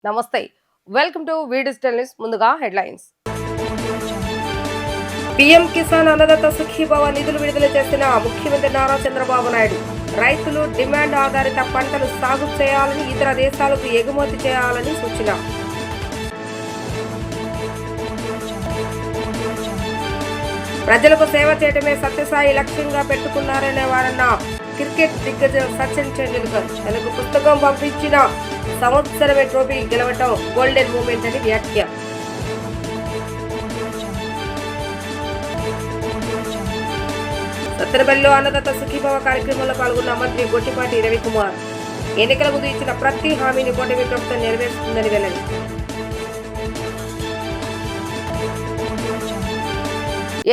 నమస్తే, welcome to V digital news. ముందుగా headlines. PM Kisan Annadata Sukhibhava నిధులు విడుదల చేసిన ముఖ్యమంత్రి నారా చంద్రబాబు నాయుడు. రైతులు డిమాండ్ ఆధారిత పంటలు సాగు చేయాలని, ఇతర దేశాలకు ఎగుమతి చేయాలని సూచన. ప్రజలకు సేవ చేయడమే సత్యసాయి లక్ష్యంగా పెట్టుకున్నారనే వారన్న క్రికెట్ దిగ్గజం సచిన్ టెండూల్కర్. తనకు పుస్తకం పంపించిన సంవత్సరమే ట్రోఫీ గెలవటం గోల్డెన్ మూమెంట్ అని వ్యాఖ్య. సత్తెనపల్లిలో అన్నదాత సుఖీభవ కార్యక్రమంలో పాల్గొన్న మంత్రి గొట్టిపాటి రవికుమార్. ఎన్నికల ముందు ఇచ్చిన ప్రతి హామీని కూటమి ప్రభుత్వం నెరవేరుస్తుందని వెల్లడి.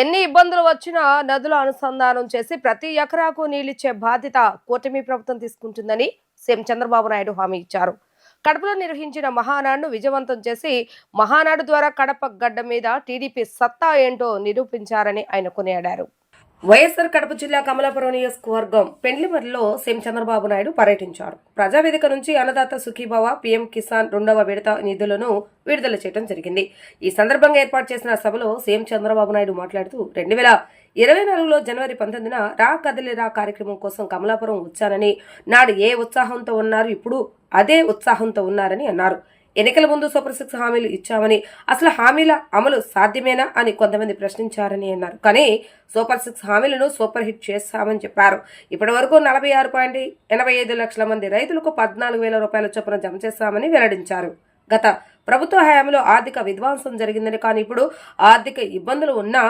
ఎన్ని ఇబ్బందులు వచ్చినా నదుల అనుసంధానం చేసి ప్రతి ఎకరాకు నీళ్లిచ్చే బాధ్యత కూటమి ప్రభుత్వం తీసుకుంటుందని సీఎం చంద్రబాబు నాయుడు హామీ ఇచ్చారు. కడపలో నిర్వహించిన మహానాడును విజయవంతం చేసి మహానాడు ద్వారా కడప గడ్డ మీద టీడీపీ సత్తా ఏంటో నిరూపించారని ఆయన కొనియాడారు. వైఎస్ఆర్ కడప జిల్లా కమలాపురం నియోజకవర్గం పెండ్లిమర్రిలో సీఎం చంద్రబాబు నాయుడు పర్యటించారు. ప్రజావేదిక నుంచి అన్నదాత సుఖీభవ, పీఎం కిసాన్ 2వ విడత నిధులను విడుదల చేయడం జరిగింది. ఈ సందర్భంగా ఏర్పాటు చేసిన సభలో సీఎం చంద్రబాబు నాయుడు మాట్లాడుతూ 2024లో జనవరి 19న రా కదలిరా కార్యక్రమం కోసం కమలాపురం వచ్చానని, నాడు ఏ ఉత్సాహంతో ఉన్నారు ఇప్పుడు అదే ఉత్సాహంతో ఉన్నారని అన్నారు. ఎన్నికల ముందు సూపర్ 6 హామీలు ఇచ్చామని, అసలు హామీల అమలు సాధ్యమేనా అని కొంతమంది ప్రశ్నించారని అన్నారు. కానీ సూపర్ 6 హామీలను సూపర్ హిట్ చేశామని చెప్పారు. ఇప్పటి వరకు 46.85 లక్షల మంది రైతులకు 14,000 రూపాయల చొప్పున జమ చేశామని వెల్లడించారు. గత ప్రభుత్వ హయాంలో ఆర్థిక విధ్వంసం జరిగిందని, కానీ ఇప్పుడు ఆర్థిక ఇబ్బందులు ఉన్నా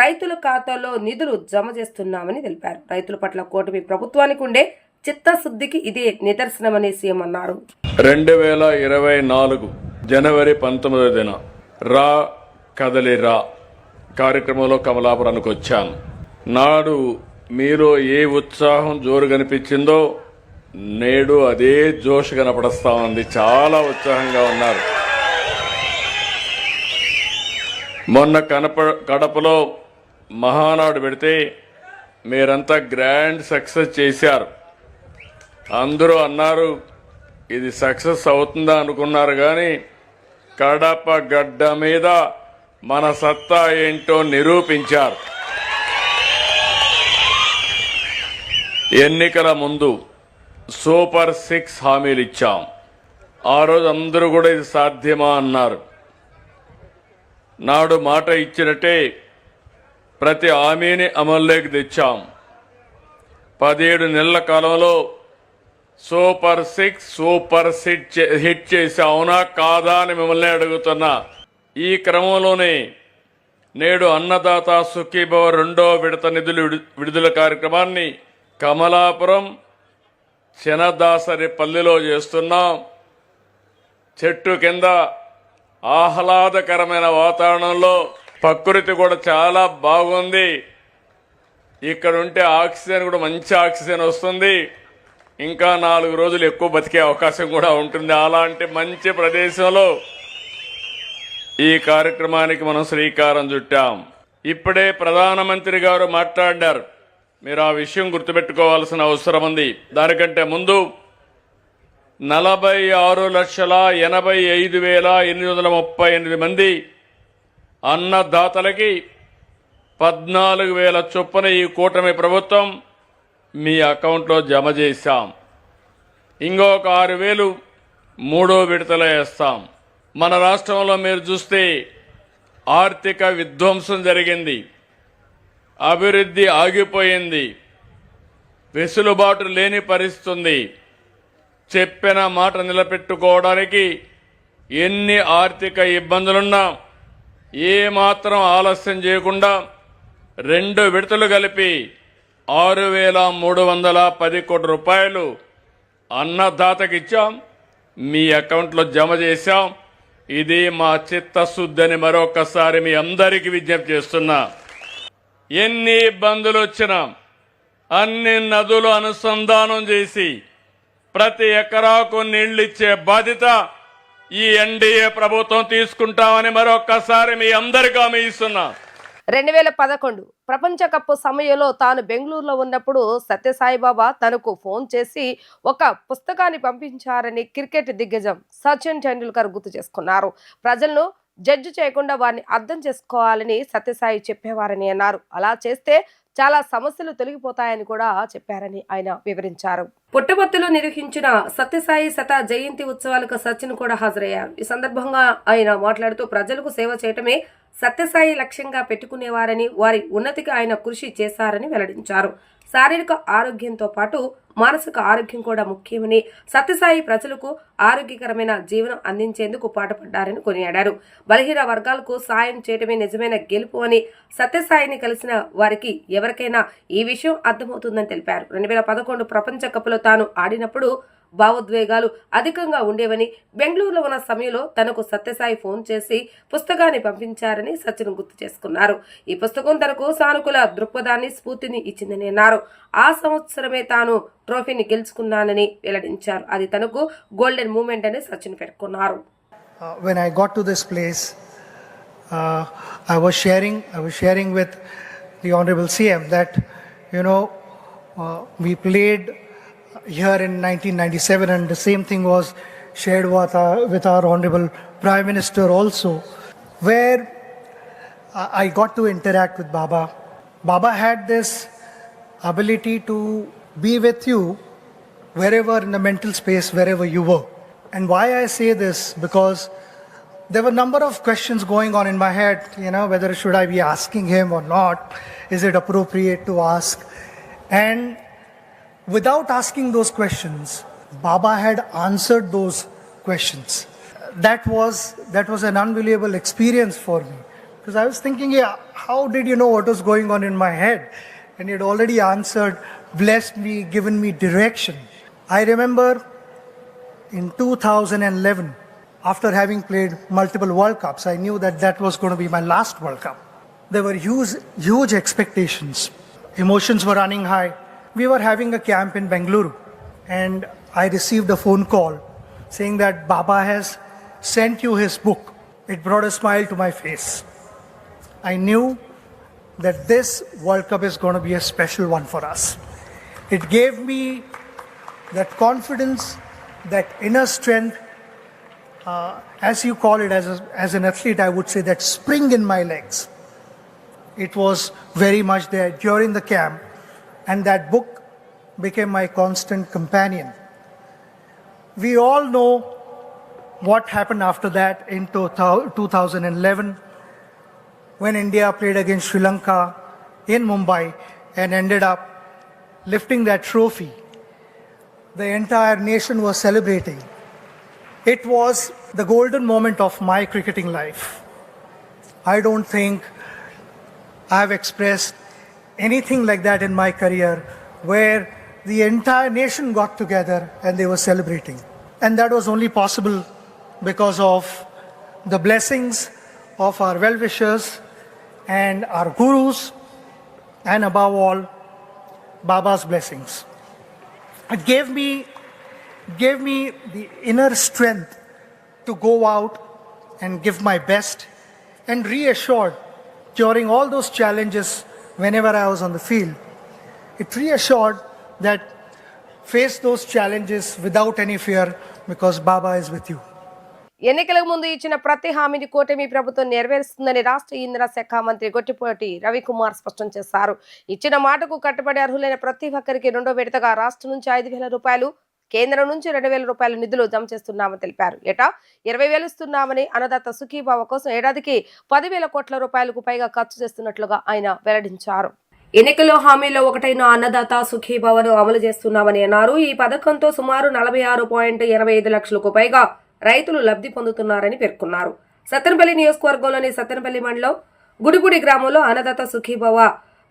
రైతుల ఖాతాలో నిధులు జమ చేస్తున్నామని తెలిపారు. రైతుల పట్ల కూటమి ప్రభుత్వానికి ఉండే చిత్తశుద్ధికి ఇదే నిదర్శనమని సీఎం అన్నారు. 2024 జనవరి 19న రా కదలిరా కార్యక్రమంలో కమలాపురానికి వచ్చాను. నాడు మీలో ఏ ఉత్సాహం జోరు కనిపించిందో నేడు అదే జోష్ కనపడస్తా ఉంది. చాలా ఉత్సాహంగా ఉన్నారు. మొన్న కడపలో మహానాడు పెడితే మీరంతా గ్రాండ్ సక్సెస్ చేశారు. అందరూ అన్నారు ఇది సక్సెస్ అవుతుందా అనుకున్నారు, కానీ కడప గడ్డ మీద మన సత్తా ఏంటో నిరూపించారు. ఎన్నికల ముందు సూపర్ 6 హామీలు ఇచ్చాం. ఆ రోజు అందరూ కూడా ఇది సాధ్యమా అన్నారు. నాడు మాట ఇచ్చినట్టే ప్రతి హామీని అమల్లోకి తెచ్చాం. 17 నెలల కాలంలో సూపర్ 6 హిట్ చేసి అవునా కాదా అని మిమ్మల్ని అడుగుతున్నా. ఈ క్రమంలోనే నేడు అన్నదాత సుఖీభవ 2వ విడత నిధులు విడుదల కార్యక్రమాన్ని కమలాపురం చెనదాసరిపల్లిలో చేస్తున్నాం. చెట్టు కింద ఆహ్లాదకరమైన వాతావరణంలో ప్రకృతి కూడా చాలా బాగుంది. ఇక్కడ ఉంటే ఆక్సిజన్ కూడా మంచి ఆక్సిజన్ వస్తుంది. ఇంకా 4 రోజులు ఎక్కువ బతికే అవకాశం కూడా ఉంటుంది. అలాంటి మంచి ప్రదేశంలో ఈ కార్యక్రమానికి మనం శ్రీకారం చుట్టాం. ఇప్పుడే ప్రధానమంత్రి గారు మాట్లాడారు. మీరు ఆ విషయం గుర్తుపెట్టుకోవాల్సిన అవసరం ఉంది. దానికంటే ముందు 46,85,838 మంది అన్నదాతలకి 14,000 చొప్పున ఈ కూటమి ప్రభుత్వం మీ అకౌంట్లో జమ చేశాం. ఇంకొక 6,000 3వ విడతలో వేస్తాం. మన రాష్ట్రంలో మీరు చూస్తే ఆర్థిక విధ్వంసం జరిగింది. అభివృద్ధి ఆగిపోయింది. వెసులుబాటు లేని పరిస్థితి. చెప్పిన మాట నిలబెట్టుకోవడానికి ఎన్ని ఆర్థిక ఇబ్బందులున్నా ఏమాత్రం ఆలస్యం చేయకుండా 2 విడతలు కలిపి 6,310 కోట్ల రూపాయలు అన్నదాతకి ఇచ్చాం. మీ అకౌంట్లో జమ చేశాం. ఇది మా చిత్తశుద్ధిని మరొకసారి మీ అందరికీ విజ్ఞప్తి చేస్తున్నా. ఎన్ని ఇబ్బందులు వచ్చినా అన్ని నదులు అనుసంధానం చేసి ప్రతి ఎకరాకు నీళ్లిచ్చే బాధ్యత ఈ ఎన్డీఏ ప్రభుత్వం తీసుకుంటామని మరొకసారి మీ అందరికీ హామీ ఇస్తున్నా. 2011 ప్రపంచ కప్ సమయంలో తాను బెంగళూరులో ఉన్నప్పుడు సత్యసాయిబాబా తనకు ఫోన్ చేసి ఒక పుస్తకాన్ని పంపించారని క్రికెట్ దిగ్గజం సచిన్ టెండూల్కర్ గుర్తు చేసుకున్నారు. ప్రజలను జడ్జి చేయకుండా వారిని అర్థం చేసుకోవాలని సత్యసాయి చెప్పేవారని అన్నారు. అలా చేస్తే చాలా సమస్యలు తొలగిపోతాయని కూడా చెప్పారని ఆయన వివరించారు. పుట్టపర్తిలో నిర్వహించిన సత్యసాయి శత జయంతి ఉత్సవాలకు సచిన్ కూడా హాజరయ్యారు. ఈ సందర్భంగా ఆయన మాట్లాడుతూ ప్రజలకు సేవ చేయటమే సత్యసాయి లక్ష్యంగా పెట్టుకునేవారని, వారి ఉన్నతికి ఆయన కృషి చేశారని వెల్లడించారు. శారీరక ఆరోగ్యంతో పాటు మానసిక ఆరోగ్యం కూడా ముఖ్యమని, సత్యసాయి ప్రజలకు ఆరోగ్యకరమైన జీవనం అందించేందుకు పాటుపడ్డారని కొనియాడారు. బలహీన వర్గాలకు సాయం చేయటమే నిజమైన గెలుపు అని, సత్యసాయిని కలిసిన వారికి ఎవరికైనా ఈ విషయం అర్థమవుతుందని తెలిపారు. 2011 ప్రపంచ కప్లో తాను ఆడినప్పుడు భావోద్వేగాలు అధికంగా ఉండేవని, బెంగళూరులో ఉన్న సమయంలో తనకు సత్యసాయి ఫోన్ చేసి పుస్తకాన్ని పంపించారని సచిన్ గుర్తు చేసుకున్నారు. ఈ పుస్తకం తనకు సానుకూల దృక్పథాన్ని, స్ఫూర్తిని ఇచ్చిందని అన్నారు. ఆ సంవత్సరమే తాను ట్రోఫీని గెలుచుకున్నానని వెల్లడించారు. అది తనకు గోల్డెన్ మూమెంట్ అని సచిన్ పేర్కొన్నారు. When I got to this place, I was sharing with the Honorable CM that, we played here in 1997, and the same thing was shared with our Honorable Prime Minister also, where I got to interact with Baba. Baba had this ability to be with you wherever in the mental space, wherever you were. And why I say this, because there were a number of questions going on in my head, whether should I be asking him or not, is it appropriate to ask? And without asking those questions, Baba had answered those questions. That was an unbelievable experience for me, because I was thinking, how did you know what was going on in my head? And he had already answered, blessed me, given me direction. I remember in 2011, after having played multiple World Cups, I knew that was going to be my last World Cup. There were huge expectations. Emotions were running high. We were having a camp in Bengaluru, and I received a phone call saying that Baba has sent you his book. It brought a smile to my face. I knew that this World Cup is going to be a special one for us. It gave me that confidence, that inner strength, as you call it, as an athlete, I would say that spring in my legs. It was very much there during the camp. And that book became my constant companion. We all know what happened after that in 2011, when India played against Sri Lanka in Mumbai and ended up lifting that trophy. The entire nation was celebrating. It was the golden moment of my cricketing life. I don't think I have expressed anything like that in my career, where the entire nation got together and they were celebrating. And that was only possible because of the blessings of our well-wishers and our gurus, and above all, Baba's blessings. It gave me the inner strength to go out and give my best, and reassured during all those challenges. Whenever I was on the field, it reassured that face those challenges without any fear, because Baba is with you. ఎన్నికలకు ముందు ఇచ్చిన ప్రతి హామీని కూటమి ప్రభుత్వం నెరవేరుస్తుందని రాష్ట్ర ఇంధన శాఖ మంత్రి గొట్టిపాటి రవికుమార్ స్పష్టం చేశారు. ఇచ్చిన మాటకు కట్టుబడి అర్హులైన ప్రతి ఒక్కరికి రెండో విడతగా రాష్ట్రం నుంచి 5,000 రూపాయలు, కేంద్రం నుంచి 2,000 రూపాయల నిధులు జమ చేస్తున్నామని తెలిపారు. ఏటా 20,000 ఇస్తున్నామని, అన్నదాత సుఖీభావ కోసం ఏడాదికి 10,000 కోట్ల రూపాయలకు పైగా ఖర్చు చేస్తున్నట్లుగా ఆయన వెల్లడించారు. ఎన్నికల్లో హామీలో ఒకటైన అన్నదాత సుఖీభావను అమలు చేస్తున్నామని అన్నారు. ఈ పథకంతో సుమారు 46.85 లక్షలకు పైగా రైతులు లబ్ధి పొందుతున్నారని పేర్కొన్నారు. సత్తెనపల్లి నియోజకవర్గంలోని సత్తెనపల్లి మండలం గుడిపూడి గ్రామంలో అన్నదాత సుఖీభావ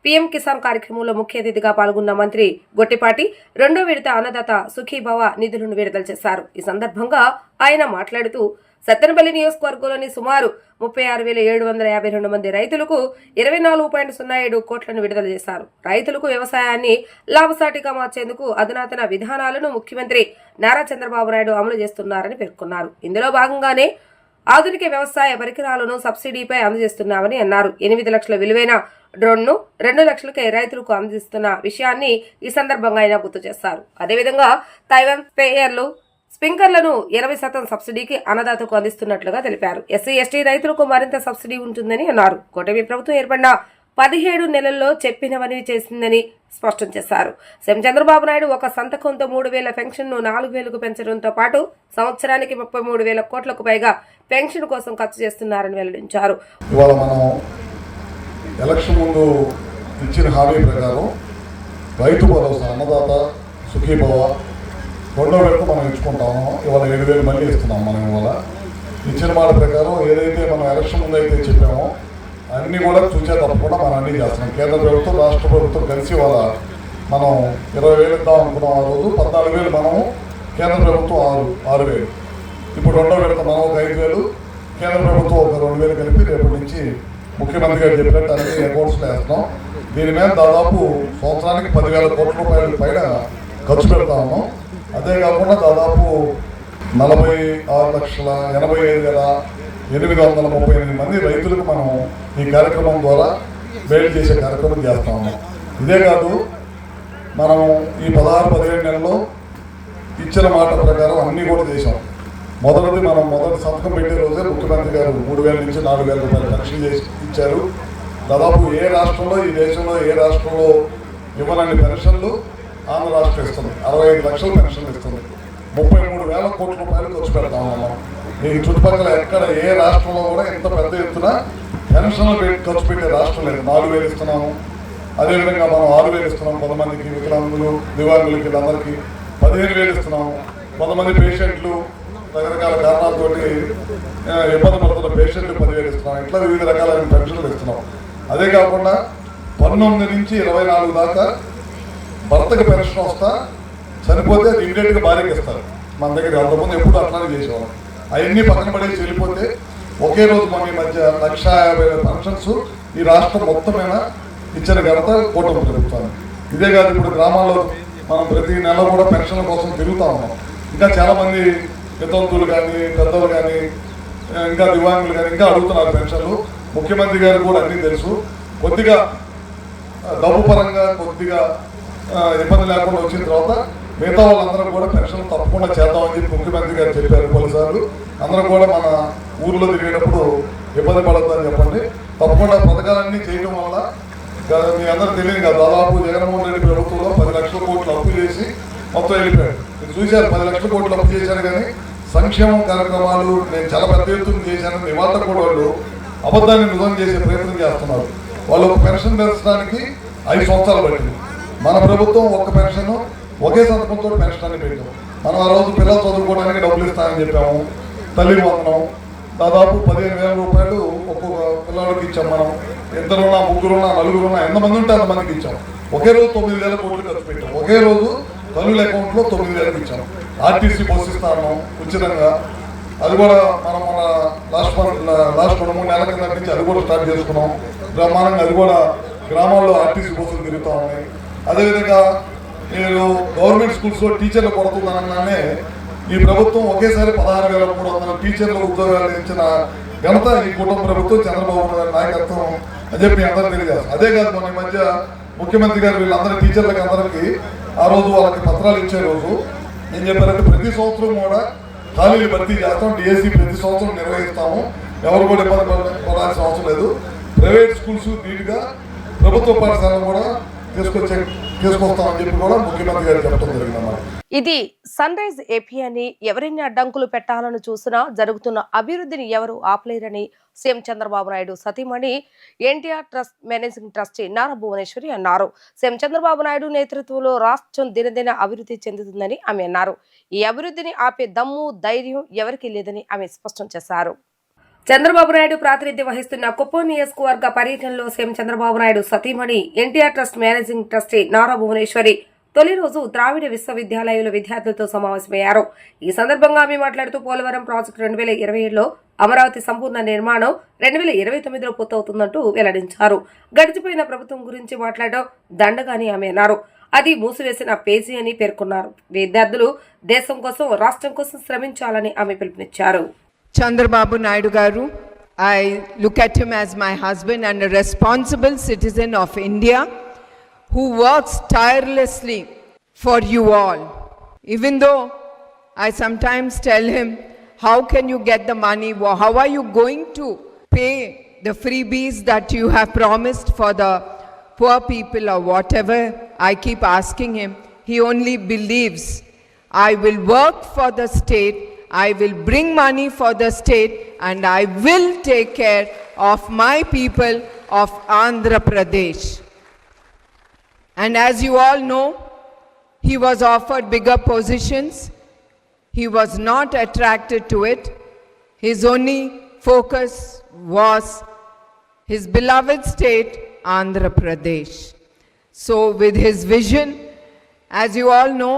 పీఎం కిసాన్ కార్యక్రమంలో ముఖ్య అతిథిగా పాల్గొన్న మంత్రి గొట్టిపాటి రెండో విడత అన్నదాత సుఖీభావ నిధులను విడుదల చేశారు. ఈ సందర్భంగా ఆయన మాట్లాడుతూ సత్తెనపల్లి నియోజకవర్గంలోని సుమారు 36,752 మంది రైతులకు 24.07 కోట్లను విడుదల చేశారు. రైతులకు వ్యవసాయాన్ని లాభసాటిగా మార్చేందుకు అధునాతన విధానాలను ముఖ్యమంత్రి నారా చంద్రబాబు నాయుడు అమలు చేస్తున్నారని పేర్కొన్నారు. ఇందులో భాగంగానే ఆధునిక వ్యవసాయ పరికరాలను సబ్సిడీపై అందజేస్తున్నామని అన్నారు. 8 లక్షల విలువైన డ్రోన్ను 2 లక్షలకే రైతులకు అందిస్తున్న విషయాన్ని ఈ సందర్భంగా ఆయన గుర్తు చేశారు. అదేవిధంగా తైవాన్ స్ప్రేయర్లు, స్ప్రింక్లర్లను 20% సబ్సిడీకి అన్నదాతకు అందిస్తున్నట్లుగా తెలిపారు. ఎస్సీ ఎస్టీ రైతులకు మరింత సబ్సిడీ ఉంటుందని అన్నారు. కూటమి ప్రభుత్వం ఏర్పడిన 17 నెలల్లో చెప్పినవని చేసిందని స్పష్టం చేశారు. సీఎం చంద్రబాబు నాయుడు ఒక సంతకంతో 3,000 పెన్షన్ను 4,000కు పెంచడంతో పాటు సంవత్సరానికి 33,000 కోట్లకు పైగా పెన్షన్ కోసం ఖర్చు చేస్తున్నారని వెల్లడించారు. ఇవాళ మనం ఎలక్షన్ ముందు ఇచ్చిన హామీ ప్రకారం రైతు భరోసా, అన్నదాత సుఖీభవ 2వ విడత మనం ఇచ్చుకుంటాము. ఇవాళ 7,000 మళ్ళీ ఇస్తున్నాం. మనం ఇవాళ ఇచ్చిన మాట ప్రకారం ఏదైతే మనం ఎలక్షన్ ముందు అయితే చెప్పామో అన్నీ కూడా చూసే తప్పకుండా మనం అన్నీ చేస్తున్నాం. కేంద్ర ప్రభుత్వం, రాష్ట్ర ప్రభుత్వం కలిసి ఇవాళ మనం 20,000 ఇద్దాం అనుకున్నాం. ఆ రోజు 14,000 మనము, కేంద్ర ప్రభుత్వం 6,000. ఇప్పుడు 2వ విడత మనం ఒక 5,000, కేంద్ర ప్రభుత్వం ఒక 2,000 కలిపి రేపటి నుంచి ముఖ్యమంత్రి గారు చెప్పినట్టు అన్ని అకౌంట్స్లో వేస్తున్నాం. దీని మీద దాదాపు సంవత్సరానికి 10,000 కోట్ల రూపాయల పైన ఖర్చు పెడతా ఉన్నాం. అదే కాకుండా దాదాపు 46,85,838 మంది రైతులకు మనం ఈ కార్యక్రమం ద్వారా మేలు చేసే కార్యక్రమం చేస్తా ఉన్నాం. ఇదే కాదు, మనం ఈ 16-17 నెలల్లో ఇచ్చిన మాట ప్రకారం అన్నీ కూడా చేశాం. మొదటి సంతకం పెట్టే రోజే ముఖ్యమంత్రి గారు 3,000 నుంచి 4,000 రూపాయలు పెన్షన్ చేసి ఇచ్చారు. దాదాపు ఏ రాష్ట్రంలో, ఈ దేశంలో ఏ రాష్ట్రంలో ఇవ్వనన్ని పెన్షన్లు ఆంధ్ర రాష్ట్రం ఇస్తుంది. 65 లక్షల పెన్షన్లు ఇస్తుంది. 33,000 కోట్ల రూపాయలు ఖర్చు పెడతా ఉన్నాం. ఈ చుట్టుపక్కల ఎక్కడ ఏ రాష్ట్రంలో కూడా ఇంత పెద్ద ఎత్తున పెన్షన్లు ఖర్చు పెట్టే రాష్ట్రం లేదు. 4,000 ఇస్తున్నాము. అదేవిధంగా మనం 6,000 ఇస్తున్నాం. కొంతమందికి వికలాంగులు, దివ్యాంగులకి వీళ్ళందరికీ 15,000 ఇస్తున్నాము. కొంతమంది పేషెంట్లు రకరకాల కారణాలతో ఇబ్బంది పడుతున్న పేషెంట్లు 10,000 ఇస్తున్నాం. ఇట్లా వివిధ రకాలైన పెన్షన్లు ఇస్తున్నాం. అదే కాకుండా 19 నుంచి 24 దాకా భర్తకి పెన్షన్ వస్తా, చనిపోతే అది ఇమీడియట్గా భార్యకి ఇస్తారు. మన దగ్గర అంతకుముందు ఎప్పుడు అట్లానే చేసేవాళ్ళం. అవన్నీ పక్కన పడేసి వెళ్ళిపోతే ఒకే రోజు మన ఈ మధ్య 1,50,000 పెన్షన్స్ ఈ రాష్ట్రం మొత్తం మీద ఇచ్చిన ఘనత కూటమి ప్రభుత్వాన్ని. ఇదే కాదు, ఇప్పుడు గ్రామాల్లో మనం ప్రతి నెల కూడా పెన్షన్ల కోసం తిరుగుతూ ఉన్నాం. ఇంకా చాలామంది వితంతువులు కానీ, పెద్దలు కానీ, ఇంకా దివ్యాంగులు కానీ ఇంకా అడుగుతున్నారు పెన్షన్లు. ముఖ్యమంత్రి గారు కూడా అన్నీ తెలుసు. కొద్దిగా డబ్బు పరంగా కొద్దిగా ఇబ్బంది లేకుండా వచ్చిన తర్వాత మిగతా వాళ్ళందరూ కూడా పెన్షన్ తప్పకుండా చేద్దామని చెప్పి ముఖ్యమంత్రి గారు చెప్పారు కొన్నిసార్లు. అందరం కూడా మన ఊర్లో తిరిగేటప్పుడు ఇబ్బంది పడద్దని చెప్పండి. తప్పకుండా పథకాలన్నీ చేయడం వల్ల మీ అందరూ తెలియదు కదా, దాదాపు జగన్మోహన్ రెడ్డి ప్రభుత్వంలో 10 లక్షల కోట్లు అప్పు చేసి మొత్తం వెళ్ళిపోయాడు. మీరు చూశారు, 10 లక్షల కోట్లు అప్పు చేశారు. కానీ సంక్షేమ కార్యక్రమాలు నేను చాలా పెద్ద ఎత్తున చేశాను. ఇవాళ కూడా వాళ్ళు అబద్ధాన్ని నిజం చేసే ప్రయత్నం చేస్తున్నారు. వాళ్ళు ఒక పెన్షన్ పెంచడానికి 5 సంవత్సరాలు పట్టింది. మన ప్రభుత్వం ఒక పెన్షన్ ఒకే సంతకంతో పెన్షన్ అని పెట్టాం. మనం ఆ రోజు పిల్లలు చదువుకోవడానికి డబ్బులు ఇస్తామని చెప్పాము. తల్లి వందనం దాదాపు 15,000 రూపాయలు ఒక్కొక్క పిల్లలకి ఇచ్చాం. మనం ఇద్దరున్నా, ముగ్గురున్నా, నలుగురున్నా, ఎంతమంది ఉంటే అంతమందికి ఇచ్చాం. ఒకే రోజు 9,000 కోట్లు ఖర్చు పెట్టాం. ఒకే రోజు తల్లుల అకౌంట్లో 9,000 ఇచ్చాం. ఆర్టీసీ బస్సు ఇస్తాను ఉచితంగా. అది కూడా మనం మన లాస్ట్ 2-3 నెలల కింద నుంచి అది కూడా స్టార్ట్ చేసుకున్నాం బ్రహ్మాండంగా. అది కూడా గ్రామాల్లో ఆర్టీసీ బస్సులు తిరుగుతూ ఉన్నాయి. అదేవిధంగా నేను గవర్నమెంట్ స్కూల్స్లో టీచర్లు కొడుతుందనగానే ఈ ప్రభుత్వం ఒకేసారి 16,300 టీచర్ల ఉద్యోగాలు ఇచ్చిన ఘనత ఈ కుటుంబ ప్రభుత్వం, చంద్రబాబు గారి నాయకత్వం అని చెప్పి అందరూ తెలియజేస్తారు. అదే కాదు, మన ఈ మధ్య ముఖ్యమంత్రి గారు వీళ్ళందరూ టీచర్లకి అందరికీ ఆ రోజు వాళ్ళకి పత్రాలు ఇచ్చే రోజు ఏం చెప్పారంటే ప్రతి సంవత్సరం కూడా ఖాళీలు భర్తీ చేస్తాం. డిఎస్సి ప్రతి సంవత్సరం నిర్వహిస్తాము. ఎవరు కూడా ఇబ్బంది పడాల్సిన అవసరం లేదు. ప్రైవేట్ స్కూల్స్ నీట్గా, ప్రభుత్వ పాఠశాలను కూడా తీసుకొస్తామని చెప్పి కూడా ముఖ్యమంత్రి గారు చెప్పడం జరిగిందన్నమాట. ఇది సన్ రైజ్ ఏపీ అని ఎవరిని అడ్డంకులు పెట్టాలని చూసినా జరుగుతున్న అభివృద్ధిని ఎవరు ఆపలేరని సీఎం చంద్రబాబు నాయుడు సతీమణి NTR trust managing trustee Nara Bhuvaneswari అన్నారు. సీఎం చంద్రబాబు నాయుడు నేతృత్వంలో రాష్ట్రం దినదిన అభివృద్ధి చెందుతుందని ఆమె అన్నారు. ఈ అభివృద్ధిని ఆపే దమ్ము, ధైర్యం ఎవరికీ లేదని ఆమె స్పష్టం చేశారు. చంద్రబాబు నాయుడు ప్రాతినిధ్యం వహిస్తున్న కుప్పం నియోజకవర్గ పర్యటనలో సీఎం చంద్రబాబు నాయుడు సతీమణి NTR trust managing trustee Nara Bhuvaneswari తొలి రోజు ద్రావిడ విశ్వవిద్యాలయంలో విద్యార్థులతో సమావేశమయ్యారు. ఈ సందర్భంగా ఆమె మాట్లాడుతూ పోలవరం ప్రాజెక్టు 2027లో, అమరావతి సంపూర్ణ నిర్మాణం 2029లో పూర్తవుతుందంటూ వెల్లడించారు. గడిచిపోయిన ప్రభుత్వం గురించి మాట్లాడడం దండగాని ఆమె అన్నారు. అది మూసివేసిన పేజీ అని పేర్కొన్నారు. విద్యార్థులు దేశం కోసం, రాష్ట్రం కోసం శ్రమించాలని ఆమె పిలుపునిచ్చారు. Chandrababu Naidu Garu. I look at him as my husband and a responsible citizen of India who works tirelessly for you all. Even though I sometimes tell him, how can you get the money? How are you going to pay the freebies that you have promised for the poor people or whatever? I keep asking him. He only believes, I will work for the state, I will bring money for the state, and I will take care of my people of Andhra Pradesh. And as you all know, he was offered bigger positions. He was not attracted to it. His only focus was his beloved state, Andhra Pradesh. So with his vision, as you all know,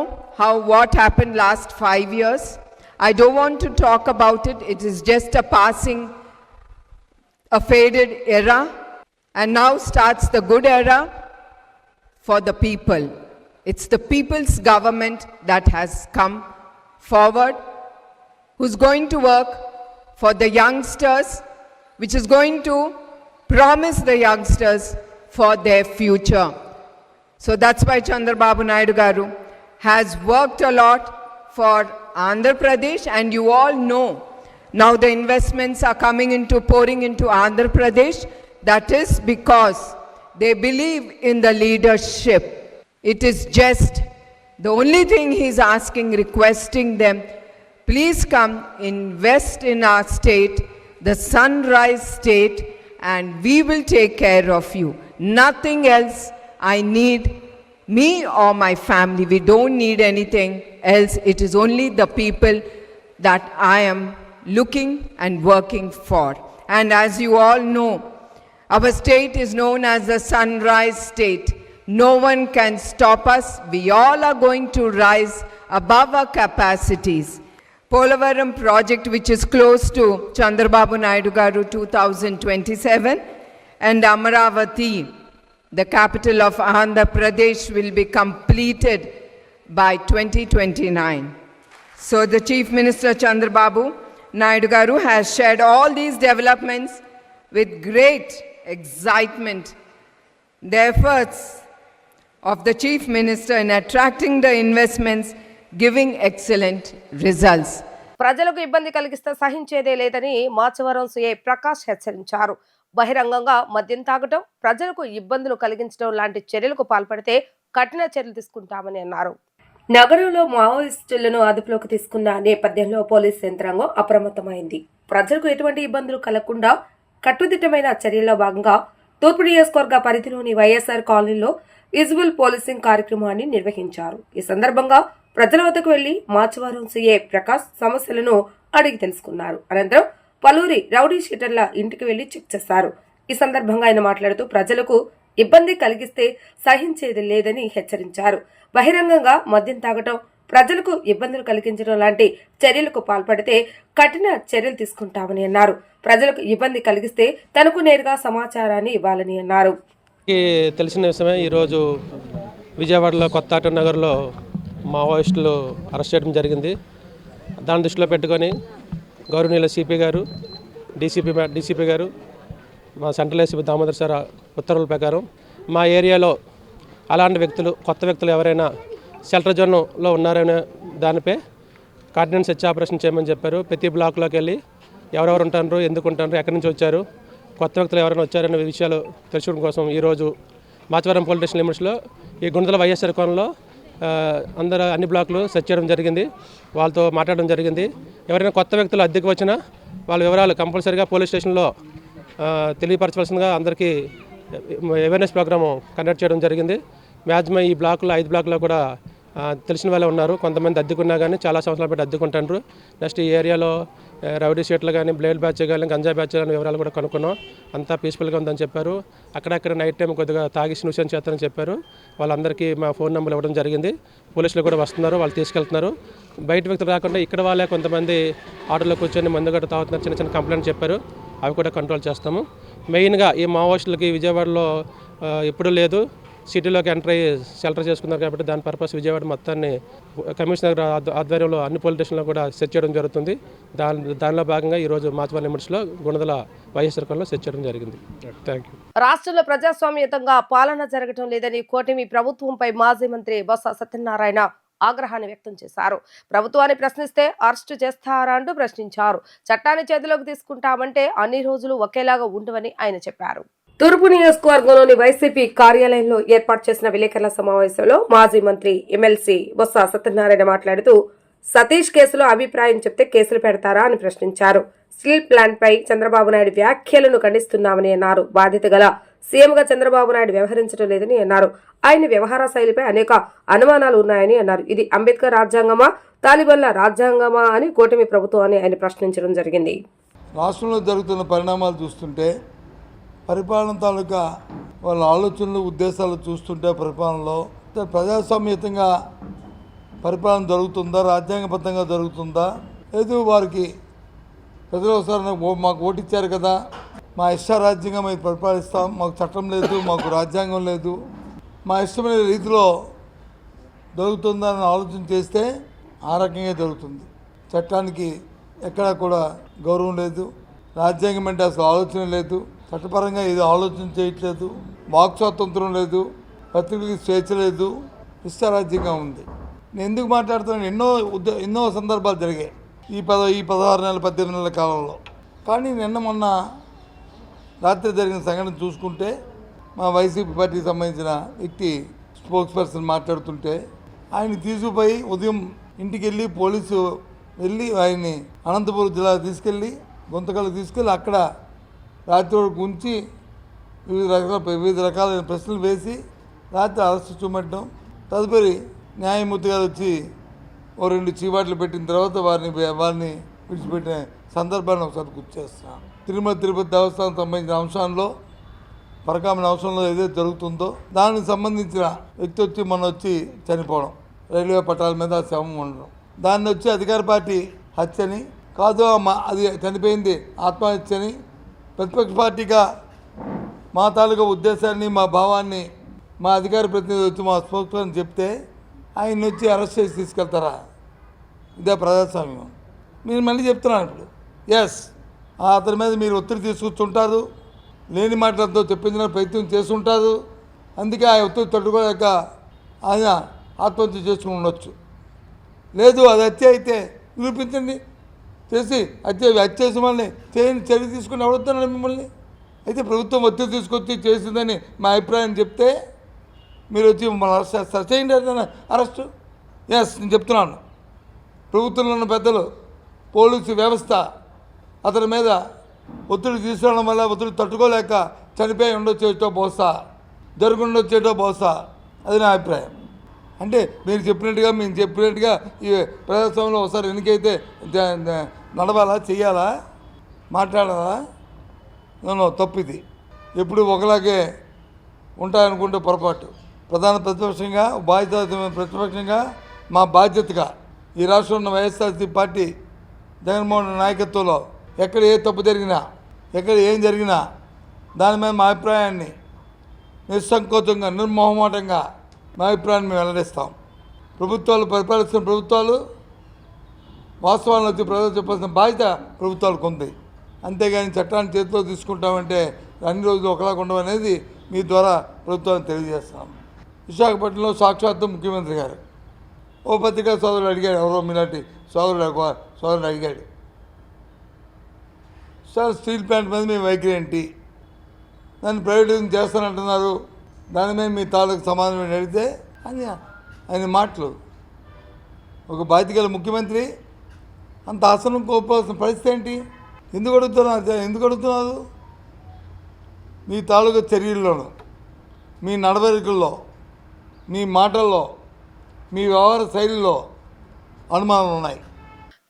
what happened last 5 years, I don't want to talk about it. It is just a faded era. And now starts the good era for the people. It's the people's government that has come forward, who's going to work for the youngsters, which is going to promise the youngsters for their future. So that's why Chandrababu Naidu Garu has worked a lot for Andhra Pradesh, and you all know now the investments are pouring into Andhra Pradesh. That is because they believe in the leadership. It is just the only thing he's asking, requesting them, please come invest in our state, the sunrise state, and we will take care of you. Nothing else I need, me or my family. We don't need anything else. It is only the people that I am looking and working for. And as you all know, our state is known as the sunrise state. No one can stop us. We all are going to rise above our capacities. Polavaram project, which is close to Chandrababu Naidu Garu 2027, and Amaravati, the capital of Andhra Pradesh, will be completed by 2029. So the Chief Minister Chandrababu Naidu Garu has shared all these developments with great excitement. The efforts of the Chief Minister in attracting the investments, giving excellent results. ప్రజలకు ఇబ్బంది కలిగిస్తే సహించేదే లేదని Machavaram CI Prakash హెచ్చరించారు. బహిరంగంగా మద్యం తాగటం, ప్రజలకు ఇబ్బందులు కలిగించడం లాంటి చర్యలకు పాల్పడితే కఠిన చర్యలు తీసుకుంటామని అన్నారు. నగరంలో మావోయిస్టులను అదుపులోకి తీసుకున్న నేపథ్యంలో పోలీస్ యంత్రాంగం అప్రమత్తమైంది. ప్రజలకు ఎటువంటి ఇబ్బందులు కలగకుండా కట్టుదిట్టమైన చర్యల్లో భాగంగా తూర్పు నియోజకవర్గ పరిధిలోని వైఎస్ఆర్ కాలనీలో విజువల్ పోలీసింగ్ కార్యక్రమాన్ని నిర్వహించారు. ఈ సందర్భంగా ప్రజల వద్దకు వెళ్లి మాచవరం సీఏ ప్రకాష్ సమస్యలను అడిగి తెలుసుకున్నారు. అనంతరం పలువురి రౌడీ షీటర్ల ఇంటికి వెళ్లి చెక్ చేశారు. ఈ సందర్భంగా ఆయన మాట్లాడుతూ ప్రజలకు ఇబ్బంది కలిగిస్తే సహించేది లేదని హెచ్చరించారు. బహిరంగంగా మద్యం తాగటం, ప్రజలకు ఇబ్బందులు కలిగించడం లాంటి చర్యలకు పాల్పడితే కఠిన చర్యలు తీసుకుంటామని అన్నారు. ప్రజలకు ఇబ్బంది కలిగిస్తే తనకు నేరుగా సమాచారాన్ని ఇవ్వాలని అన్నారు. తెలిసిన విషయమే, ఈరోజు విజయవాడలో కొత్త ఆటో నగర్లో మావోయిస్టులు అరెస్ట్ చేయడం జరిగింది. దాన్ని దృష్టిలో పెట్టుకొని గౌరవనీయుల సిపి గారు, డీసీపీ గారు, మా సెంట్రల్ ఏసీపీ దామోదర్ సార్ ఉత్తర్వుల ప్రకారం మా ఏరియాలో అలాంటి వ్యక్తులు, కొత్త వ్యక్తులు ఎవరైనా షెల్టర్ జోన్లో ఉన్నారనే దానిపై కార్డినెన్స్ సెర్చ్ ఆపరేషన్ చేయమని చెప్పారు. ప్రతి బ్లాక్లోకి వెళ్ళి ఎవరెవరు ఉంటారు, ఎందుకు ఉంటారు, ఎక్కడి నుంచి వచ్చారు, కొత్త వ్యక్తులు ఎవరైనా వచ్చారనే విషయాలు తెలుసుకోవడం కోసం ఈరోజు మాచవరం పోలీస్ స్టేషన్ లిమిట్స్లో ఈ గుంతల వైఎస్ఆర్ కోణంలో అన్ని బ్లాకులు సెర్చ్ చేయడం జరిగింది. వాళ్ళతో మాట్లాడడం జరిగింది. ఎవరైనా కొత్త వ్యక్తులు అద్దెకు వచ్చినా వాళ్ళ వివరాలు కంపల్సరీగా పోలీస్ స్టేషన్లో తెలియపరచవలసిందిగా అందరికీ అవేర్నెస్ ప్రోగ్రాము కండక్ట్ చేయడం జరిగింది. మ్యాక్సిమం ఈ బ్లాకులో 5 బ్లాకులో కూడా తెలిసిన వాళ్ళే ఉన్నారు. కొంతమంది అద్దెకున్నా కానీ చాలా సంవత్సరాలు పెట్టి అద్దెకుంటారు. నెక్స్ట్ ఈ ఏరియాలో రౌడీ షీట్లు కానీ, బ్లేడ్ బ్యాచ్ కానీ, గంజా బ్యాచ్ కానీ వివరాలు కూడా కనుక్కున్నాం. అంతా పీస్ఫుల్గా ఉందని చెప్పారు. అక్కడక్కడ నైట్ టైం కొద్దిగా తాగి న్యూసెన్స్ చేస్తారని చెప్పారు. వాళ్ళందరికీ మా ఫోన్ నెంబర్లు ఇవ్వడం జరిగింది. పోలీసులు కూడా వస్తున్నారు, వాళ్ళు తీసుకెళ్తున్నారు. బయట వ్యక్తులు రాకుండా ఇక్కడ వాళ్ళే కొంతమంది ఆటోలో కూర్చొని మందు గట్ట తాగుతున్నారు, చిన్న చిన్న కంప్లైంట్ చెప్పారు. అవి కూడా కంట్రోల్ చేస్తాము. మెయిన్గా ఈ మావోయిస్టులకి విజయవాడలో ఎప్పుడూ లేదు, సిటీలోకి ఎంటర్ అయ్యి షెల్టర్ చేసుకున్నారు కాబట్టి దాని పర్పస్ విజయవాడ మొత్తాన్ని కమిషనర్ ఆధ్వర్యంలో అన్ని పోలీస్ స్టేషన్లో కూడా సెర్చ్ చేయడం జరుగుతుంది. దానిలో భాగంగా ఈరోజు మాచవరం లిమిట్స్లో గుణదల వైఎస్ఆర్ కాలనీలో సెర్చ్ చేయడం జరిగింది. Thank you. రాష్ట్రంలో ప్రజాస్వామ్యయుతంగా పాలన జరగటం లేదని కూటమి ప్రభుత్వంపై మాజీ మంత్రి బొత్స సత్యనారాయణ ఆగ్రహాన్ని వ్యక్తం చేశారు. ప్రభుత్వాన్ని ప్రశ్నిస్తే అరెస్టు చేస్తారా అంటూ ప్రశ్నించారు. చట్టాన్ని చేతిలోకి తీసుకుంటామంటే అన్ని రోజులు ఒకేలాగా ఉండవని ఆయన చెప్పారు. తూర్పు నియోజకవర్గంలోని వైసీపీ కార్యాలయంలో ఏర్పాటు చేసిన విలేకరుల సమావేశంలో మాజీ మంత్రి ఎమ్మెల్సీ బొత్స సత్యనారాయణ మాట్లాడుతూ సతీష్ కేసులో అభిప్రాయం చెప్తే కేసులు పెడతారా అని ప్రశ్నించారు. స్టీల్ ప్లాంట్ పై చంద్రబాబు నాయుడు వ్యాఖ్యలను ఖండిస్తున్నామని అన్నారు. బాధ్యత గల సీఎంగా చంద్రబాబు నాయుడు వ్యవహరించడం లేదని అన్నారు. ఆయన వ్యవహార శైలిపై అనేక అనుమానాలు ఉన్నాయని అన్నారు. ఇది అంబేద్కర్ రాజ్యాంగమా, తాలిబాన్ల రాజ్యాంగమా అని కూటమి ప్రభుత్వాన్ని ఆయన ప్రశ్నించడం జరిగింది. రాష్ట్రంలో జరుగుతున్న పరిణామాలు చూస్తుంటే, పరిపాలన తాలూకా వాళ్ళ ఆలోచనలు ఉద్దేశాలు చూస్తుంటే పరిపాలనలో ప్రజాస్వామ్యతంగా పరిపాలన జరుగుతుందా, రాజ్యాంగబద్ధంగా జరుగుతుందా, లేదు వారికి ప్రజలు ఒకసారి మాకు ఓటిచ్చారు కదా, మా ఇష్టారాజ్యంగా మేము పరిపాలిస్తాం, మాకు చట్టం లేదు, మాకు రాజ్యాంగం లేదు, మా ఇష్టమైన రీతిలో జరుగుతుందని ఆలోచన చేస్తే ఆ రకంగా జరుగుతుంది. చట్టానికి ఎక్కడా కూడా గౌరవం లేదు, రాజ్యాంగం అంటే అసలు ఆలోచన లేదు, చట్టపరంగా ఇది ఆలోచన చేయట్లేదు, వాక్ స్వాతంత్రం లేదు, పత్రికలకి స్వేచ్ఛ లేదు, ఇష్టారాజ్యంగా ఉంది. నేను ఎందుకు మాట్లాడుతున్నాను, ఎన్నో సందర్భాలు జరిగాయి ఈ 16 నెలల 18 నెలల కాలంలో. కానీ నిన్న మొన్న రాత్రి జరిగిన సంఘటన చూసుకుంటే మా వైసీపీ పార్టీకి సంబంధించిన వ్యక్తి స్పోక్స్ పర్సన్ మాట్లాడుతుంటే ఆయన తీసుకుపోయి ఉదయం ఇంటికి వెళ్ళి పోలీసు వెళ్ళి ఆయన్ని అనంతపురం జిల్లా తీసుకెళ్ళి గుంతకల్లు తీసుకెళ్ళి అక్కడ రాత్రి వరకు ఉంచి వివిధ రకాలైన ప్రశ్నలు వేసి రాత్రి అరెస్ట్ చూపెట్టడం, తదుపరి న్యాయమూర్తి గారు వచ్చి ఓ 2 చీవాట్లు పెట్టిన తర్వాత వారిని విడిచిపెట్టిన సందర్భాన్ని ఒకసారి గుర్తు చేస్తున్నాను. తిరుపతి దేవస్థానం సంబంధించిన అంశాల్లో, పరకామణ అంశంలో ఏదైతే జరుగుతుందో దానికి సంబంధించిన వ్యక్తి వచ్చి వచ్చి చనిపోవడం, రైల్వే పట్టాల మీద శవం ఉండడం, దాన్ని వచ్చి అధికార పార్టీ హత్యని కాదు, అది చనిపోయింది ఆత్మహత్యని ప్రతిపక్ష పార్టీగా మా తాలూకా ఉద్దేశాన్ని, మా భావాన్ని మా అధికార ప్రతినిధి వచ్చి మా స్పోక్స్పర్సన్ చెప్తే ఆయన వచ్చి అరెస్ట్ చేసి తీసుకెళ్తారా? ఇదే ప్రజాస్వామ్యం? నేను మళ్ళీ చెప్తున్నాను ఇప్పుడు, ఎస్ అతని మీద మీరు ఒత్తిడి తీసుకొచ్చుంటారు, లేని మాటలతో చెప్పించిన ప్రయత్నం చేస్తుంటారు, అందుకే ఆ ఒత్తిడి తట్టుకోలేక ఆయన ఆత్మహత్య చేసుకుని ఉండొచ్చు. లేదు అది హత్య అయితే నిరూపించండి, చేసి హత్య చేసి మళ్ళీ చర్య తీసుకుని అడుగుతున్నాడు మిమ్మల్ని. అయితే ప్రభుత్వం ఒత్తిడి తీసుకొచ్చి చేసిందని మా అభిప్రాయం చెప్తే మీరు వచ్చి మమ్మల్ని అరెస్ట్ చేస్తారు, చేయండి అరెస్టు. ఎస్ నేను చెప్తున్నాను, ప్రభుత్వంలో ఉన్న పెద్దలు, పోలీసు వ్యవస్థ అతని మీద ఒత్తిడి తీసుకురావడం వల్ల ఒత్తిడి తట్టుకోలేక చనిపోయి ఉండొచ్చేటో బహుశా, జరుగుండొచ్చేటో బహుశా, అది నా అభిప్రాయం. అంటే మీరు చెప్పినట్టుగా ఈ ప్రజాస్వామ్యంలో ఒకసారి ఎన్నికైతే నడవాలా, చెయ్యాలా, మాట్లాడాలా? తప్పు ఇది. ఎప్పుడు ఒకలాగే ఉంటాయనుకుంటే పొరపాటు. ప్రధాన ప్రతిపక్షంగా, ప్రతిపక్షంగా మా బాధ్యతగా ఈ రాష్ట్రంలో ఉన్న వైఎస్ఆర్సీపీ పార్టీ జగన్మోహన్ నాయకత్వంలో ఎక్కడ ఏ తప్పు జరిగినా, ఎక్కడ ఏం జరిగినా దాని మీద మా అభిప్రాయాన్ని నిస్సంకోచంగా, నిర్మోహమాటంగా మా అభిప్రాయాన్ని మేము వెల్లడిస్తాం. ప్రభుత్వాలు పరిపాలిస్తున్న ప్రభుత్వాలు వాస్తవాలను వచ్చి ప్రజలు చెప్పాల్సిన బాధ్యత ప్రభుత్వాలకు ఉంది. అంతేగాని చట్టాన్ని చేతిలో తీసుకుంటామంటే అన్ని రోజులు ఒకలాగా ఉండవనేది మీ ద్వారా ప్రభుత్వాన్ని తెలియజేస్తాం. విశాఖపట్నంలో సాక్షాత్తు ముఖ్యమంత్రి గారు ఓ పత్రికా సోదరుడు అడిగాడు, ఎవరో మీలాంటి సోదరుడు అడిగాడు, సార్ స్టీల్ ప్లాంట్ మీద మీ వైఖరి ఏంటి, దాన్ని ప్రైవేటైజేషన్ చేస్తానంటున్నారు, దాని మీద మీ తాలూకు సమాధానం అడిగితే ఆయన మాటలు, ఒక బాధ్యత గల ముఖ్యమంత్రి అంత ఆసనం కోల్పోవాల్సిన పరిస్థితి ఏంటి? ఎందుకు అడుగుతున్నారు? మీ తాలూకా చర్యల్లోనూ, మీ నడవడికల్లో, మీ మాటల్లో, మీ వ్యవహార శైలిలో అనుమానాలు ఉన్నాయి.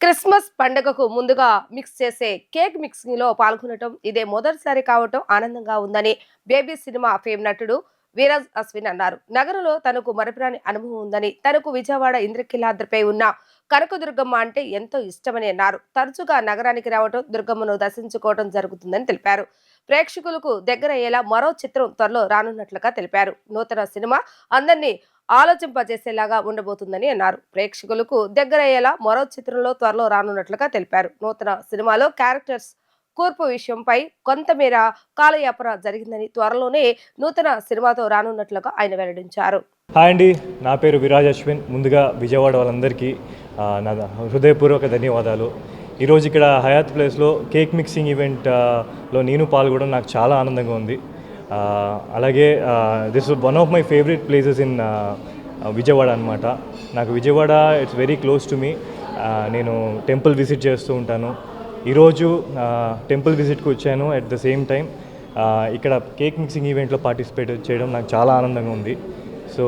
క్రిస్మస్ పండుగకు ముందుగా మిక్స్ చేసే కేక్ మిక్సింగ్ లో పాల్గొనడం ఇదే మొదటిసారి కావటం ఆనందంగా ఉందని బేబీ సినిమా ఫేమ్ నటుడు వీరాజ్ అశ్విన్ అన్నారు. నగరంలో తనకు మరపురాని అనుభవం ఉందని, తనకు విజయవాడ ఇంద్రకీలాద్రిపై ఉన్న కనకదుర్గమ్మ అంటే ఎంతో ఇష్టమని అన్నారు. తరచుగా నగరానికి రావడం, దుర్గమ్మను దర్శించుకోవడం జరుగుతుందని తెలిపారు. ప్రేక్షకులకు దగ్గరయ్యేలా మరో చిత్రం త్వరలో రానున్నట్లుగా తెలిపారు. నూతన సినిమా అందరినీ ఆలోచింపజేసేలాగా ఉండబోతుందని అన్నారు. ప్రేక్షకులకు దగ్గరయ్యేలా మరో చిత్రంలో త్వరలో రానున్నట్లుగా తెలిపారు. నూతన సినిమాలో క్యారెక్టర్స్ కూర్పు విషయంపై కొంతమేర కాలయాపన జరిగిందని, త్వరలోనే నూతన సినిమాతో రానున్నట్లుగా ఆయన వెల్లడించారు. హాయ్ అండి, నా పేరు విరాజ్ అశ్విన్. ముందుగా విజయవాడ వాళ్ళందరికీ నా హృదయపూర్వక ధన్యవాదాలు. ఈరోజు ఇక్కడ హయాత్ ప్లేస్లో కేక్ మిక్సింగ్ ఈవెంట్లో నేను పాల్గొనడం నాకు చాలా ఆనందంగా ఉంది. అలాగే this one of my favourite places in Vijayawada అనమాట. నాకు Vijayawada it's very close to me. నేను టెంపుల్ విజిట్ చేస్తూ ఉంటాను. ఈరోజు టెంపుల్ విజిట్కి వచ్చాను. అట్ ద సేమ్ టైం ఇక్కడ కేక్ మిక్సింగ్ ఈవెంట్లో పార్టిసిపేట్ చేయడం నాకు చాలా ఆనందంగా ఉంది. So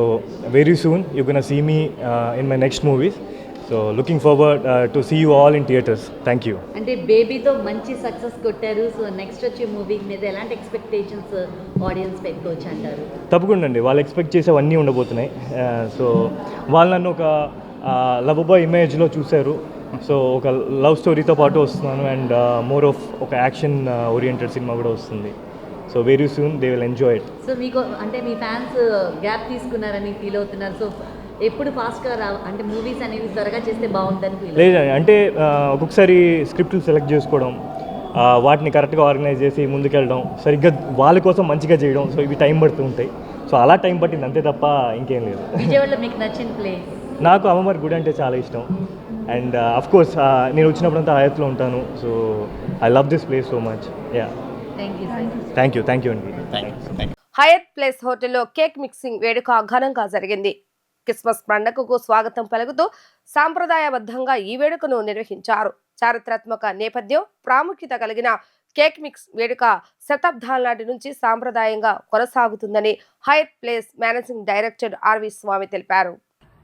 very soon you can see me in my next movies. So looking forward to see you all in theatres. Thank you. అంటే బేబీతో మంచి సక్సెస్ కొట్టారు. సో నెక్స్ట్ వచ్చే మూవీ మీద ఎలాంటి ఎక్స్పెక్టేషన్స్ ఆడియన్స్ పెట్టుకోవచ్చు అంటారు? తప్పకుండా అండి, వాళ్ళు ఎక్స్పెక్ట్ చేసేవన్నీ ఉండబోతున్నాయి. సో వాళ్ళు నన్ను ఒక లవ్ బాయ్ ఇమేజ్లో చూశారు. సో ఒక లవ్ స్టోరీతో పాటు వస్తున్నాను అండ్ మోర్ ఆఫ్ ఒక యాక్షన్ ఓరియంటెడ్ సినిమా కూడా వస్తుంది. So very soon they will enjoy it. So మీకు అంటే మీ ఫ్యాన్స్ గ్యాప్ తీసుకున్నారని ఫీల్ అవుతున్నారు. సో ఎప్పుడు ఫాస్ట్గా అంటే మూవీస్ అనేవి త్వరగా చేస్తే బాగుంటుంది ఫీల్? లేదండి, అంటే ఒక్కొక్కసారి స్క్రిప్ట్లు సెలెక్ట్ చేసుకోవడం, వాటిని కరెక్ట్గా ఆర్గనైజ్ చేసి ముందుకెళ్ళడం, సరిగ్గా వాళ్ళ కోసం మంచిగా చేయడం, సో ఇవి టైం పడుతూ ఉంటాయి. సో అలా టైం పట్టింది అంతే తప్ప ఇంకేం లేదు. విజయవాడలో మీకు నచ్చిన ప్లేస్? నాకు అమ్మవారి గుడి అంటే చాలా ఇష్టం. అండ్ అఫ్ కోర్స్ నేను వచ్చినప్పుడంతా హయాత్లో ఉంటాను. So I love this place so much. Yeah, thank you అండి. హయత్ ప్లేస్ హోటల్లో కేక్ మిక్సింగ్ వేడుక ఘనంగా జరిగింది. క్రిస్మస్ పండుగకు స్వాగతం పలుకుతూ సాంప్రదాయబద్ధంగా ఈ వేడుకను నిర్వహించారు. చారిత్రాత్మక నేపథ్యం, ప్రాముఖ్యత కలిగిన కేక్ మిక్స్ వేడుక శతాబ్దాల నాటి నుంచి సాంప్రదాయంగా కొనసాగుతుందని Hyatt place managing director R V Swamy తెలిపారు.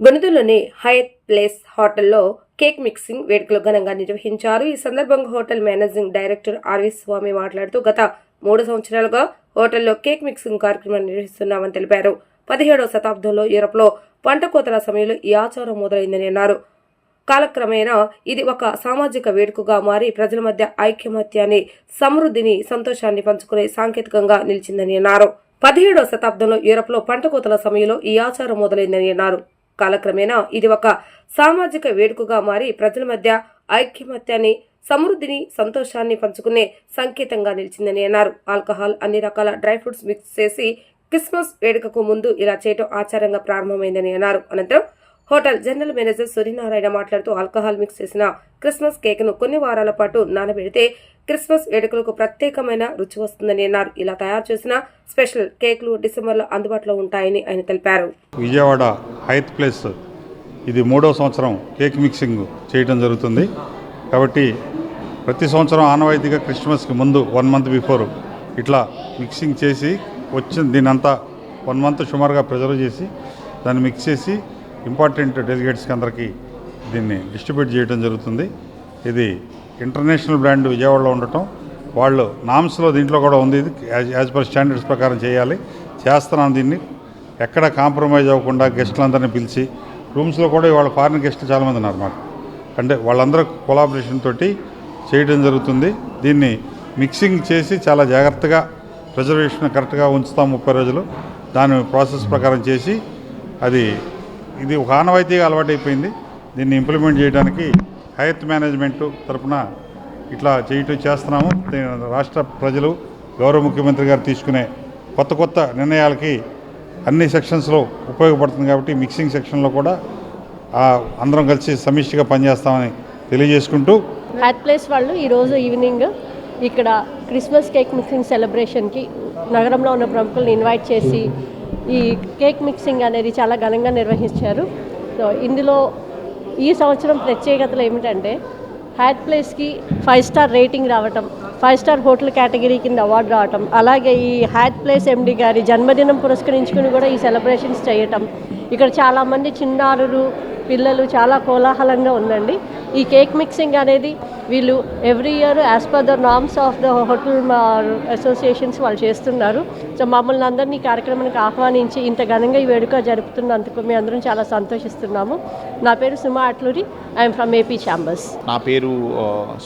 గుణదలోని హయత్ ప్లేస్ హోటల్లో కేక్ మిక్సింగ్ వేడుకలు ఘనంగా నిర్వహించారు. ఈ సందర్భంగా hotel managing director R V Swamy మాట్లాడుతూ గత 3 సంవత్సరాలుగా హోటల్లో కేక్ మిక్సింగ్ కార్యక్రమాన్ని నిర్వహిస్తున్నామని తెలిపారు. 17వ శతాబ్దంలో యూరప్లో పంట కోతల సమయంలో ఈ ఆచారం మొదలైందని అన్నారు. కాలక్రమేణా ఇది ఒక సామాజిక వేడుకగా మారి ప్రజల మధ్య ఐక్యమత్యాన్ని, సమృద్ధిని, సంతోషాన్ని పంచుకునే సాంకేతికంగా నిలిచిందని అన్నారు. 17వ శతాబ్దంలో యూరప్లో పంట కోతల సమయంలో ఈ ఆచారం మొదలైందని అన్నారు. కాలక్రమేణా ఇది ఒక సామాజిక వేడుకగా మారి ప్రజల మధ్య ఐక్యమత్యాన్ని, సమృద్ధిని, సంతోషాన్ని పంచుకునే సంకేతంగా నిలిచిందని అన్నారు. ఆల్కహాల్, అన్ని రకాల డ్రై ఫ్రూట్స్ మిక్స్ చేసి క్రిస్మస్ వేడుకకు ముందు ఇలా చేయడం ఆచారంగా ప్రారంభమైందని అన్నారు. అనంతరం హోటల్ జనరల్ మేనేజర్ సూర్యనారాయణ మాట్లాడుతూ ఆల్కహాల్ మిక్స్ చేసిన క్రిస్మస్ కేక్ ను కొన్ని వారాల పాటు నానబెడితే క్రిస్మస్ వేడుకలకు ప్రత్యేకమైన రుచి వస్తుందని అన్నారు. ఇలా తయారు చేసిన స్పెషల్ కేక్లు డిసెంబర్లో అందుబాటులో ఉంటాయని ఆయన తెలిపారు. విజయవాడ హయత్ ప్లేస్ ఇది 3వ సంవత్సరం కేక్ మిక్సింగ్ చేయడం జరుగుతుంది. కాబట్టి ప్రతి సంవత్సరం ఆనవాయితీగా క్రిస్మస్కి ముందు 1 మంత్ బిఫోర్ ఇట్లా మిక్సింగ్ చేసి వచ్చిన దీనంతా 1 మంత్ సుమారుగా ప్రిజర్వ్ చేసి దాన్ని మిక్స్ చేసి ఇంపార్టెంట్ డెలిగేట్స్కి అందరికీ దీన్ని డిస్ట్రిబ్యూట్ చేయడం జరుగుతుంది. ఇది ఇంటర్నేషనల్ బ్రాండ్ విజయవాడలో ఉండటం, వాళ్ళు నామ్స్లో దీంట్లో కూడా ఉంది. ఇది యాజ్ పర్ స్టాండర్డ్స్ ప్రకారం చేయాలి. చేస్తున్నాం దీన్ని. ఎక్కడ కాంప్రమైజ్ అవ్వకుండా గెస్టులందరినీ పిలిచి రూమ్స్లో కూడా ఇవాళ ఫారిన్ గెస్టులు చాలామంది ఉన్నారు మాకు. అంటే వాళ్ళందరూ కొలాబరేషన్ తోటి చేయడం జరుగుతుంది. దీన్ని మిక్సింగ్ చేసి చాలా జాగ్రత్తగా ప్రిజర్వేషన్ కరెక్ట్గా ఉంచుతాం 30 రోజులు. దాని ప్రాసెస్ ప్రకారం చేసి ఇది ఒక ఆనవాయితీగా అలవాటైపోయింది. దీన్ని ఇంప్లిమెంట్ చేయడానికి హయత్ మేనేజ్మెంట్ తరఫున ఇట్లా చేస్తున్నాము. రాష్ట్ర ప్రజలు, గౌరవ ముఖ్యమంత్రి గారు తీసుకునే కొత్త నిర్ణయాలకి అన్ని సెక్షన్స్లో ఉపయోగపడుతుంది. కాబట్టి మిక్సింగ్ సెక్షన్లో కూడా అందరం కలిసి సమిష్టిగా పనిచేస్తామని తెలియజేసుకుంటూ హయత్ ప్లేస్ వాళ్ళు ఈరోజు ఈవినింగ్ ఇక్కడ క్రిస్మస్ కేక్ మిక్సింగ్ సెలబ్రేషన్కి నగరంలో ఉన్న ప్రముఖులను ఇన్వైట్ చేసి ఈ కేక్ మిక్సింగ్ అనేది చాలా ఘనంగా నిర్వహించారు. సో ఇందులో ఈ సంవత్సరం ప్రత్యేకతలు ఏమిటంటే హయత్ ప్లేస్కి 5 స్టార్ రేటింగ్ రావటం, 5 స్టార్ హోటల్ కేటగిరీ కింద అవార్డు రావటం, అలాగే ఈ హయత్ ప్లేస్ ఎండి గారి జన్మదినం పురస్కరించుకుని కూడా ఈ సెలబ్రేషన్స్ చేయటం, ఇక్కడ చాలామంది చిన్నారులు పిల్లలు చాలా కోలాహలంగా ఉందండి. ఈ కేక్ మిక్సింగ్ అనేది వీళ్ళు every year as per the norms of the hotel associations వాళ్ళు చేస్తున్నారు. సో మమ్మల్ని అందరినీ ఈ కార్యక్రమానికి ఆహ్వానించి ఇంత ఘనంగా ఈ వేడుక జరుపుతున్నందుకు మేము అందరం చాలా సంతోషిస్తున్నాము. నా పేరు Suma Atluri, I'm from AP chambers. నా పేరు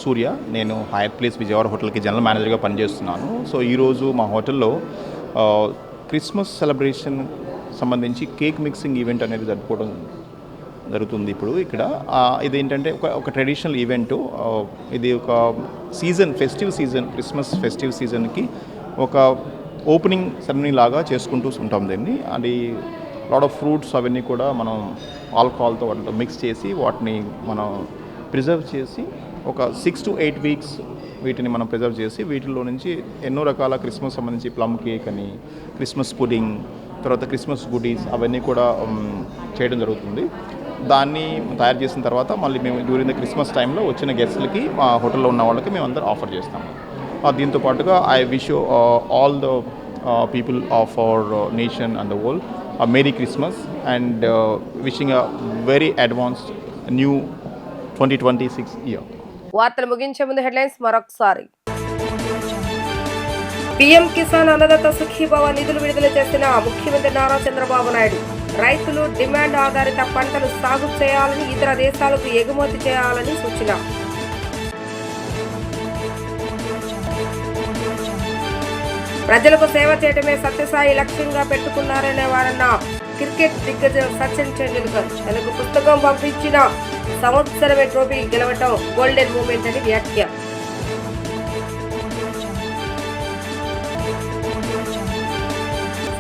సూర్య, నేను హయత్ ప్లేస్ విజయవాడ హోటల్కి జనరల్ మేనేజర్గా పనిచేస్తున్నాను. సో ఈరోజు మా హోటల్లో క్రిస్మస్ సెలబ్రేషన్ సంబంధించి కేక్ మిక్సింగ్ ఈవెంట్ అనేది జరుపుకోవడం జరుగుతుంది. ఇప్పుడు ఇక్కడ ఇదేంటంటే ఒక ట్రెడిషనల్ ఈవెంటు. ఇది ఒక ఫెస్టివ్ సీజన్, క్రిస్మస్ ఫెస్టివ్ సీజన్కి ఒక ఓపెనింగ్ సెరమనీ లాగా చేసుకుంటూ ఉంటాం దీన్ని. అది లాట్ ఆఫ్ ఫ్రూట్స్ అవన్నీ కూడా మనం ఆల్కహాల్తో వాటితో మిక్స్ చేసి వాటిని మనం ప్రిజర్వ్ చేసి ఒక 6 to 8 weeks వీటిని మనం ప్రిజర్వ్ చేసి వీటిలో నుంచి ఎన్నో రకాల క్రిస్మస్ సంబంధించి ప్లమ్ కేక్ అని, క్రిస్మస్ పుడింగ్, తర్వాత క్రిస్మస్ గుడీస్ అవన్నీ కూడా చేయడం జరుగుతుంది. దాన్ని తయారు చేసిన తర్వాత మళ్ళీ మేము డ్యూరింగ్ ద క్రిస్మస్ టైంలో వచ్చిన గెస్ట్లకి మా హోటల్లో ఉన్న వాళ్ళకి మేము అందరూ ఆఫర్ చేస్తాము. దీంతో పాటుగా I wish all the people of our nation and the world merry Christmas and wishing a very advanced new 2026 year. వార్తలు ముగించే ముందు హెడ్లైన్స్ మరొకసారి. పీఎం కిసాన్ అన్నదాత సుఖీభవ నిధులు విడుదల చేసిన ముఖ్యమంత్రి నారా చంద్రబాబు నాయుడు. రైతులు డిమాండ్ ఆధారిత పంటలు సాగు చేయాలని, ఇతర దేశాలకు ఎగుమతి చేయాలని సూచన. ప్రజలకు సేవ చేయడమే సత్యసాయి లక్ష్యంగా పెట్టుకున్నారనే వారన్న క్రికెట్ దిగ్గజం సచిన్ టెండూల్కర్. తనకు పుస్తకం పంపించిన సంవత్సరమే ట్రోఫీ గెలవటం గోల్డెన్ మూమెంట్ అని వ్యాఖ్య.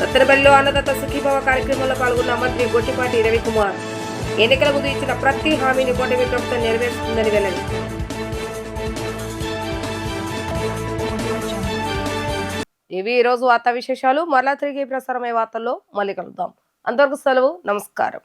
సత్తెనపల్లిలో అన్నదాత సుఖీభవ కార్యక్రమంలో పాల్గొన్న మంత్రి గొట్టిపాటి రవికుమార్. ఎన్నికల ముందు ఇచ్చిన ప్రతి హామీని కూటమి ప్రభుత్వం నెరవేరుస్తుందని వెల్లడి. ఇవి ఈరోజు వార్తా విశేషాలు. మరలా తిరిగి ప్రసారమయ్యే వార్తల్లో మళ్ళీ కలుద్దాం. అంతవరకు సెలవు, నమస్కారం.